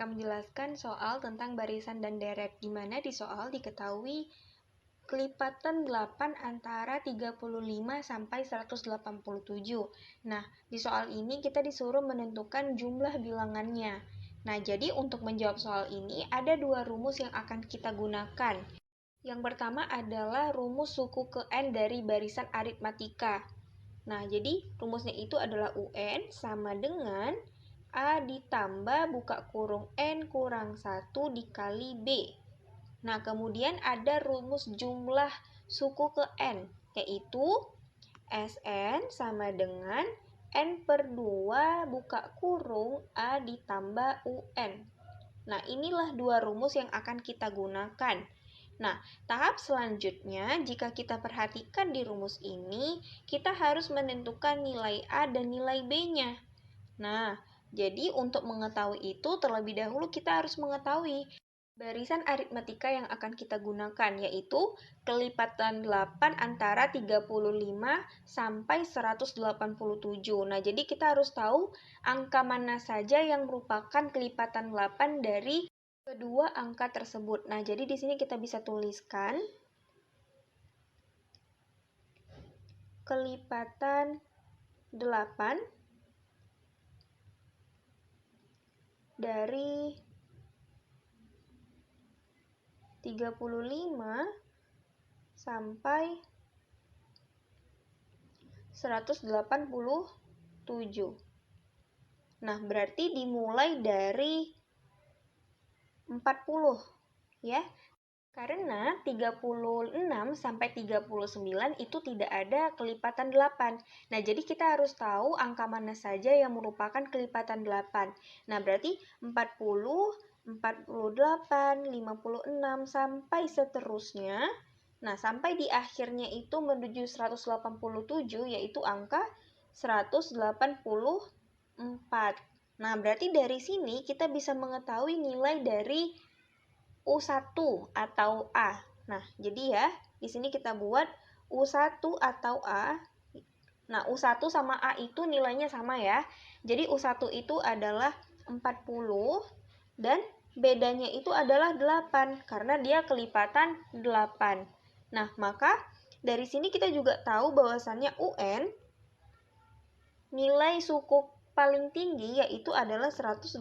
akan menjelaskan soal tentang barisan dan deret, di mana di soal diketahui kelipatan 8 antara 35 sampai 187. Nah, di soal ini kita disuruh menentukan jumlah bilangannya. Nah, jadi untuk menjawab soal ini ada dua rumus yang akan kita gunakan. Yang pertama adalah rumus suku ke N dari barisan aritmatika. Nah, jadi rumusnya itu adalah UN sama dengan A ditambah buka kurung N kurang 1 dikali B. Nah, kemudian ada rumus jumlah suku ke N, yaitu Sn sama dengan N per 2 buka kurung A ditambah UN. Nah, inilah dua rumus yang akan kita gunakan. Nah, tahap selanjutnya, jika kita perhatikan di rumus ini, kita harus menentukan nilai A dan nilai B-nya. Nah, jadi untuk mengetahui itu, terlebih dahulu kita harus mengetahui barisan aritmatika yang akan kita gunakan, yaitu kelipatan 8 antara 35 sampai 187. Nah, jadi kita harus tahu angka mana saja yang merupakan kelipatan 8 dari kedua angka tersebut. Nah, jadi di sini kita bisa tuliskan kelipatan 8 dari 35 sampai 187. Nah, berarti dimulai dari 40, ya. Karena 36 sampai 39 itu tidak ada kelipatan 8. Nah, jadi kita harus tahu angka mana saja yang merupakan kelipatan 8. Nah, berarti 40, 48, 56, sampai seterusnya. Nah, sampai di akhirnya itu menuju 187, yaitu angka 184. Nah, berarti dari sini kita bisa mengetahui nilai dari U1 atau A. Nah, jadi ya, di sini kita buat U1 atau A. Nah, U1 sama A itu nilainya sama ya. Jadi U1 itu adalah 40 dan bedanya itu adalah 8 karena dia kelipatan 8. Nah, maka dari sini kita juga tahu bahwasannya UN nilai suku paling tinggi yaitu adalah 184.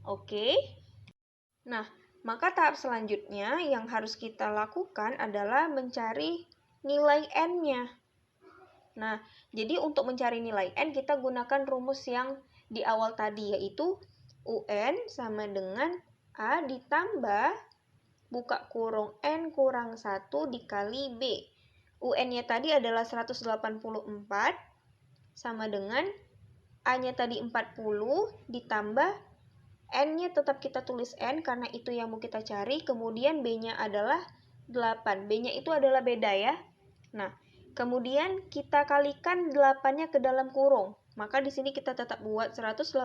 Oke. Nah, maka tahap selanjutnya yang harus kita lakukan adalah mencari nilai N-nya. Nah, jadi untuk mencari nilai N kita gunakan rumus yang di awal tadi, yaitu UN sama dengan A ditambah buka kurung N kurang 1 dikali B. UN-nya tadi adalah 184 sama dengan A-nya tadi 40 ditambah N-nya tetap kita tulis N karena itu yang mau kita cari, kemudian B-nya adalah 8. B-nya itu adalah beda ya. Nah, kemudian kita kalikan 8-nya ke dalam kurung. Maka di sini kita tetap buat 184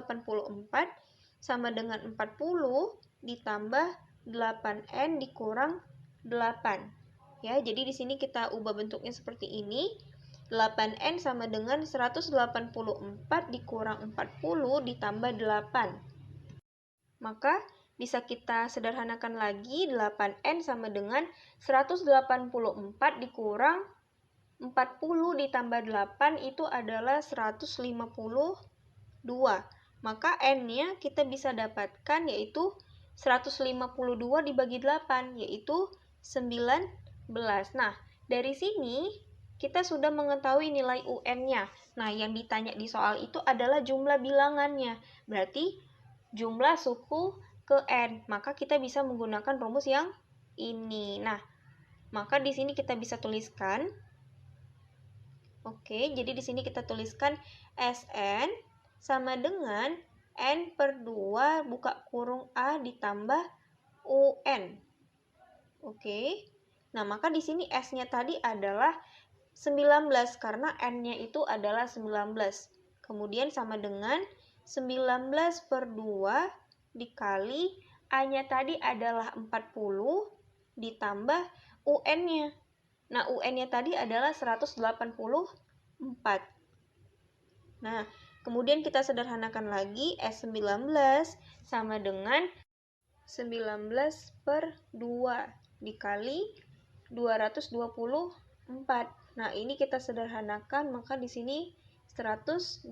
sama dengan 40 ditambah 8N dikurang 8. Ya, jadi di sini kita ubah bentuknya seperti ini. 8N sama dengan 184 dikurang 40 ditambah 8. Maka bisa kita sederhanakan lagi, 8N sama dengan 184 dikurang 40 ditambah 8 itu adalah 152. Maka N-nya kita bisa dapatkan yaitu 152 dibagi 8, yaitu 19. Nah, dari sini kita sudah mengetahui nilai UN-nya. Nah, yang ditanya di soal itu adalah jumlah bilangannya. Berarti jumlah suku ke N. Maka kita bisa menggunakan rumus yang ini. Nah, maka di sini kita bisa tuliskan. Oke, jadi di sini kita tuliskan Sn sama dengan N per 2 buka kurung A ditambah UN. Oke. Nah, maka di sini S-nya tadi adalah 19 karena N-nya itu adalah 19. Kemudian sama dengan 19 per 2 dikali A-nya tadi adalah 40 ditambah UN-nya. Nah, UN-nya tadi adalah 184. Nah, Kemudian kita sederhanakan lagi, S19 sama dengan 19 per 2 dikali 224. Nah, ini kita sederhanakan, maka di sini 112.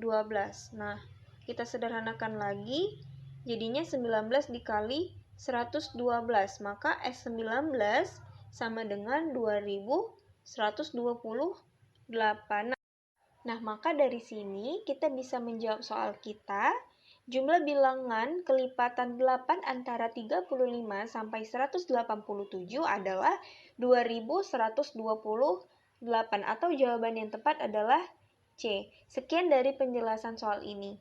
Nah, kita sederhanakan lagi, jadinya 19 dikali 112, maka S19 sama dengan 2128. Nah, maka dari sini kita bisa menjawab soal kita. Jumlah bilangan kelipatan 8 antara 35 sampai 187 adalah 2128 atau jawaban yang tepat adalah C. Sekian dari penjelasan soal ini.